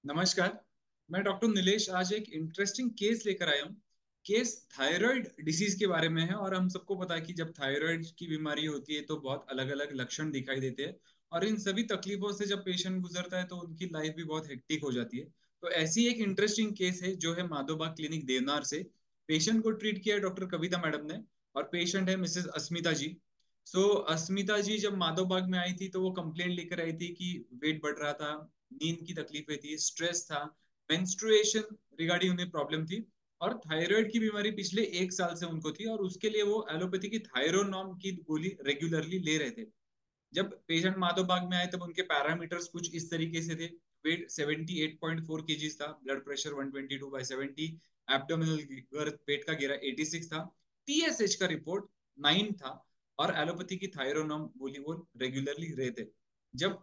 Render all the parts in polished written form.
नमस्कार। मैं डॉक्टर नीलेश आज एक इंटरेस्टिंग केस लेकर आया हूँ। केस थायराइड डिसीज के बारे में है और हम सबको पता है कि जब थायराइड की बीमारी होती है तो बहुत अलग अलग लक्षण दिखाई देते हैं और इन सभी तकलीफों से जब पेशेंट गुजरता है तो उनकी लाइफ भी बहुत हेक्टिक हो जाती है। तो ऐसी एक इंटरेस्टिंग केस है जो है माधोबाग क्लिनिक देवनार से। पेशेंट को ट्रीट किया है डॉक्टर कविता मैडम ने और पेशेंट है मिसेस अस्मिता जी। अस्मिता जी जब माधोबाग में आई थी तो वो कंप्लेंट लेकर आई थी कि वेट बढ़ रहा था, नींद की तकलीफें थी, स्ट्रेस था, मेंस्ट्रुएशन रिगार्डिंग उन्हें प्रॉब्लम थी और थायराइड की बीमारी पिछले 1 साल से उनको थी और उसके लिए वो एलोपैथी की थायरोनॉम की गोली रेगुलरली ले रहे थे। जब पेशेंट माधोबाग में आए तब उनके पैरामीटर्स कुछ इस तरीके से थे। वेट 78.4 केजीज था, ब्लड प्रेशर 122/70, एब्डोमिनल गर्थ पेट का घेरा 86 था, टीएसएच का रिपोर्ट 9 था और एलोपैथी की थायरोनॉम गोली वो रेगुलरली रहते। जब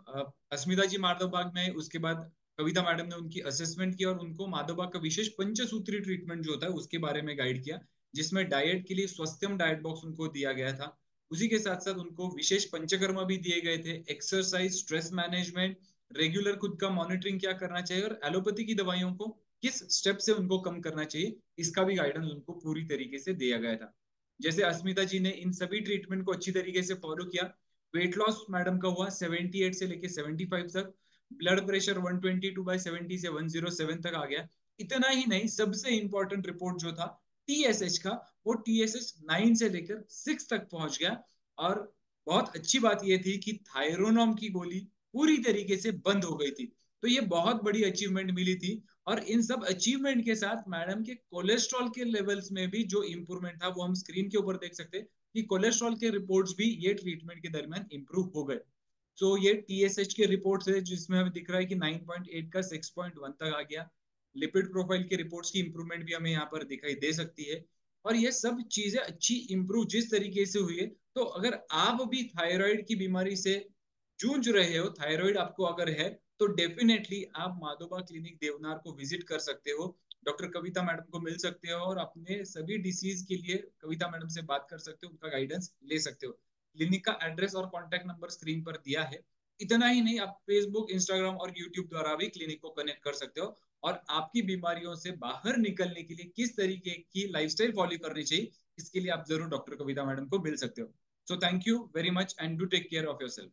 अस्मिता जी माधोबाग में आए उसके बाद कविता मैडम ने उनकी असेसमेंट किया और उनको माधोबाग का विशेष पंचसूत्री ट्रीटमेंट जो होता है उसके बारे में गाइड किया, जिसमें डाइट के लिए स्वस्थ्यम डाइट बॉक्स उनको दिया गया था। उसी के साथ साथ उनको विशेष पंचकर्मा भी दिए गए थे, एक्सरसाइज, स्ट्रेस मैनेजमेंट, रेगुलर खुद का मॉनिटरिंग क्या करना चाहिए और एलोपैथी की दवाइयों को किस स्टेप से उनको कम करना चाहिए, इसका भी गाइडेंस उनको पूरी तरीके से दिया गया था। जैसे अस्मिता जी ने इन सभी ट्रीटमेंट को अच्छी तरीके से फॉलो किया, वेट लॉस मैडम का हुआ 78 से लेके 75 तक, ब्लड प्रेशर 122/70 से 107 तक आ गया। इतना ही नहीं, सबसे इंपॉर्टेंट रिपोर्ट जो था टीएसएच का, वो टीएसएच 9 से लेकर 6 तक पहुंच गया। और बहुत अच्छी बात यह थी कि थायरोनॉम की गोली पूरी तरीके से बंद हो गई थी। तो ये बहुत बड़ी अचीवमेंट मिली थी। और इन सब अचीवमेंट के साथ मैडम के कोलेस्ट्रॉल के लेवल्स में भी जो इंप्रूवमेंट था वो हम स्क्रीन के ऊपर देख सकते हैं कि कोलेस्ट्रॉल के रिपोर्ट्स भी ये ट्रीटमेंट के दरमियान इंप्रूव हो गए। तो ये टीएसएच के रिपोर्ट्स है जिसमें हमें दिख रहा है कि 9.8 का 6.1 तक आ गया। लिपिड प्रोफाइल के रिपोर्ट्स की इंप्रूवमेंट भी हमें यहाँ पर दिखाई दे सकती है। और ये सब चीजें अच्छी इंप्रूव जिस तरीके से हुई है, तो अगर आप भी थायराइड की बीमारी से जूझ रहे हो, थायराइड आपको अगर है, तो डेफिनेटली आप माधोबा क्लिनिक देवनार को विजिट कर सकते हो, डॉक्टर कविता मैडम को मिल सकते हो और अपने सभी डिसीज के लिए कविता मैडम से बात कर सकते हो, उनका गाइडेंस ले सकते हो। क्लिनिक का एड्रेस और कॉन्टैक्ट नंबर स्क्रीन पर दिया है। इतना ही नहीं, आप फेसबुक, इंस्टाग्राम और यूट्यूब द्वारा भी क्लिनिक को कनेक्ट कर सकते हो और आपकी बीमारियों से बाहर निकलने के लिए किस तरीके की लाइफस्टाइल फॉलो करनी चाहिए, इसके लिए आप जरूर डॉक्टर कविता मैडम को मिल सकते हो। So thank you very much and do take care of your self.